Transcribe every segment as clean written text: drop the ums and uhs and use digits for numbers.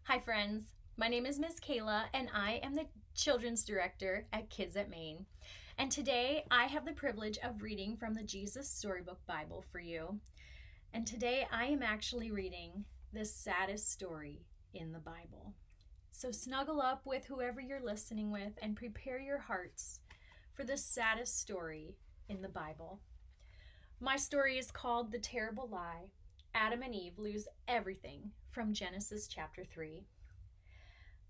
Hi, friends. My name is Miss Kayla, and I am the Children's Director at Kids at Maine. And today I have the privilege of reading from the Jesus Storybook Bible for you. And today I am actually reading the saddest story in the Bible. So snuggle up with whoever you're listening with and prepare your hearts for the saddest story in the Bible. My story is called The Terrible Lie. Adam and Eve lose everything from Genesis chapter 3.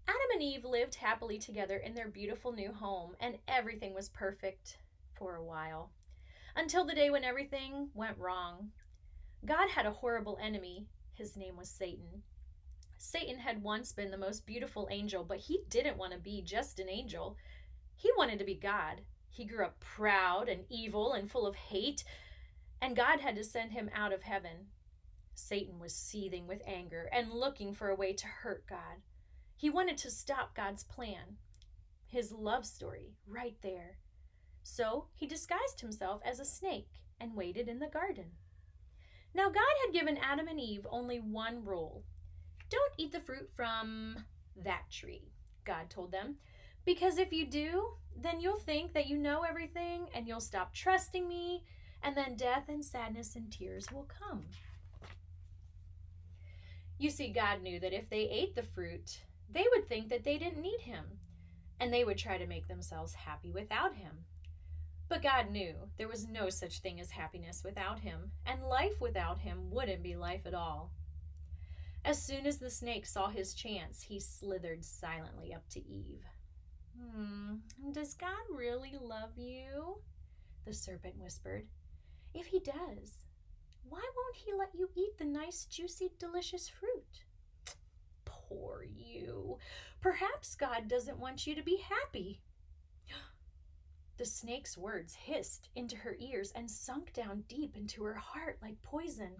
Adam and Eve lived happily together in their beautiful new home, and everything was perfect for a while. Until the day when everything went wrong. God had a horrible enemy. His name was Satan. Satan had once been the most beautiful angel, but he didn't want to be just an angel. He wanted to be God. He grew up proud and evil and full of hate, and God had to send him out of heaven. Satan was seething with anger and looking for a way to hurt God. He wanted to stop God's plan, his love story, right there. So he disguised himself as a snake and waited in the garden. Now, God had given Adam and Eve only one rule. Don't eat the fruit from that tree, God told them, because if you do, then you'll think that you know everything and you'll stop trusting me, and then death and sadness and tears will come. You see, God knew that if they ate the fruit, they would think that they didn't need him, and they would try to make themselves happy without him. But God knew there was no such thing as happiness without him, and life without him wouldn't be life at all. As soon as the snake saw his chance, he slithered silently up to Eve. Does God really love you? The serpent whispered. If he does, why won't he let you eat the nice, juicy, delicious fruit? Poor you. Perhaps God doesn't want you to be happy. The snake's words hissed into her ears and sunk down deep into her heart like poison.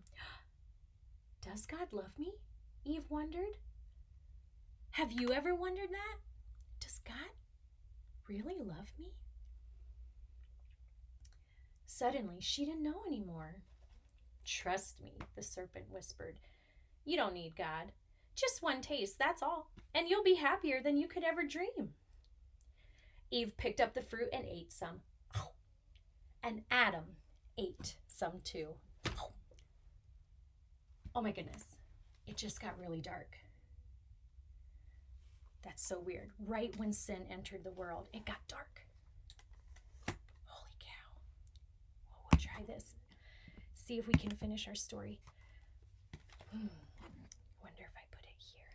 Does God love me? Eve wondered. Have you ever wondered that? Does God really love me? Suddenly, she didn't know anymore. Trust me, the serpent whispered. You don't need God. Just one taste, that's all, and you'll be happier than you could ever dream. Eve picked up the fruit and ate some. And Adam ate some too. Oh my goodness, it just got really dark. That's so weird. Right when sin entered the world, it got dark. Holy cow. Well, we'll try this. See if we can finish our story. Wonder if I put it here.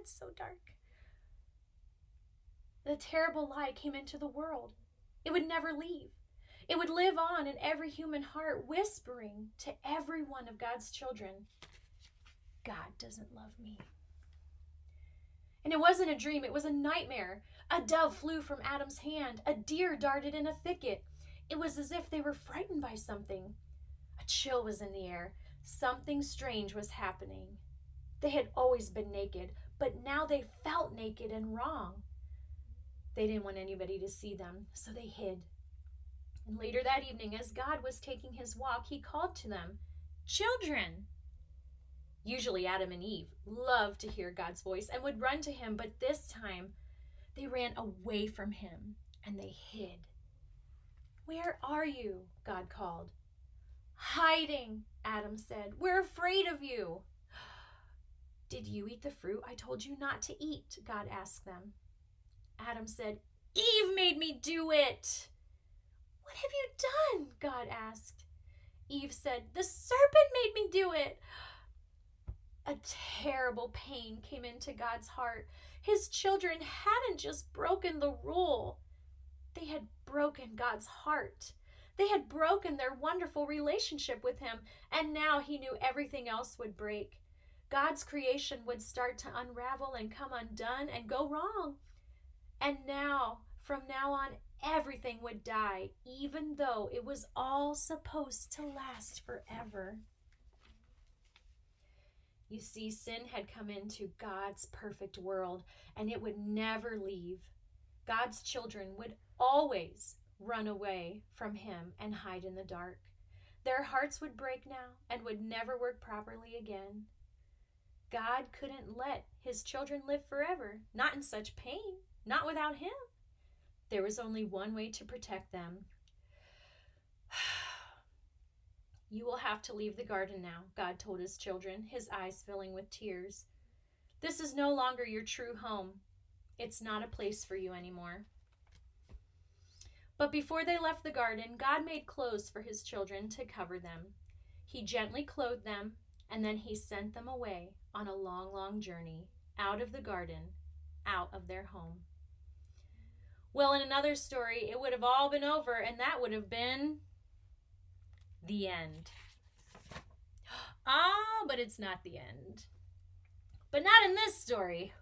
It's so dark. The terrible lie came into the world. It would never leave. It would live on in every human heart, whispering to every one of God's children, God doesn't love me. And it wasn't a dream, it was a nightmare. A dove flew from Adam's hand. A deer darted in a thicket. It was as if they were frightened by something. A chill was in the air. Something strange was happening. They had always been naked, but now they felt naked and wrong. They didn't want anybody to see them, so they hid. And later that evening, as God was taking his walk, he called to them, Children! Usually Adam and Eve loved to hear God's voice and would run to him, but this time they ran away from him and they hid. Where are you? God called. Hiding, Adam said. We're afraid of you. Did you eat the fruit I told you not to eat? God asked them. Adam said, Eve made me do it. What have you done? God asked. Eve said, the serpent made me do it. A terrible pain came into God's heart. His children hadn't just broken the rule. They had broken God's heart. They had broken their wonderful relationship with him, and now he knew everything else would break. God's creation would start to unravel and come undone and go wrong. And now, from now on, everything would die, even though it was all supposed to last forever. You see, sin had come into God's perfect world, and it would never leave. God's children would always run away from him and hide in the dark. Their hearts would break now and would never work properly again. God couldn't let his children live forever, not in such pain, not without him. There was only one way to protect them. You will have to leave the garden now, God told his children, his eyes filling with tears. This is no longer your true home. It's not a place for you anymore. But before they left the garden, God made clothes for his children to cover them. He gently clothed them, and then he sent them away on a long, long journey out of the garden, out of their home. Well, in another story, it would have all been over, and that would have been the end. But it's not the end. But not in this story.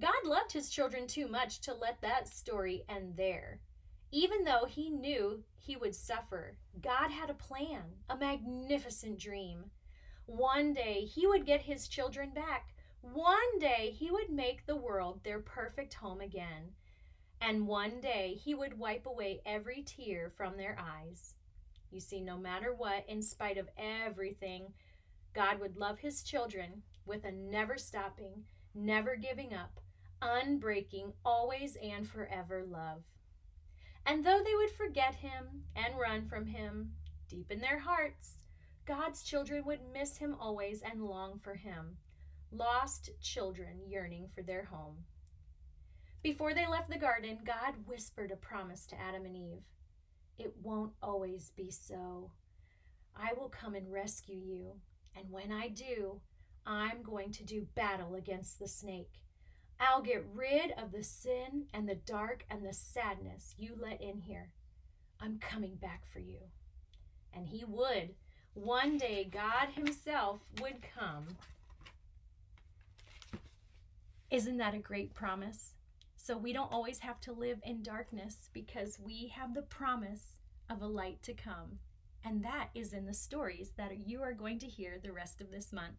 God loved his children too much to let that story end there. Even though he knew he would suffer, God had a plan, a magnificent dream. One day he would get his children back. One day he would make the world their perfect home again. And one day he would wipe away every tear from their eyes. You see, no matter what, in spite of everything, God would love his children with a never stopping, never giving up, unbreaking, always and forever love. And though they would forget him and run from him, deep in their hearts, God's children would miss him always and long for him. Lost children yearning for their home. Before they left the garden, God whispered a promise to Adam and Eve. It won't always be so. I will come and rescue you. And when I do, I'm going to do battle against the snake. I'll get rid of the sin and the dark and the sadness you let in here. I'm coming back for you. And he would. One day, God himself would come. Isn't that a great promise? So we don't always have to live in darkness because we have the promise of a light to come. And that is in the stories that you are going to hear the rest of this month.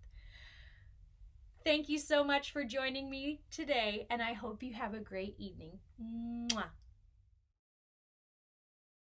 Thank you so much for joining me today, and I hope you have a great evening. Mwah.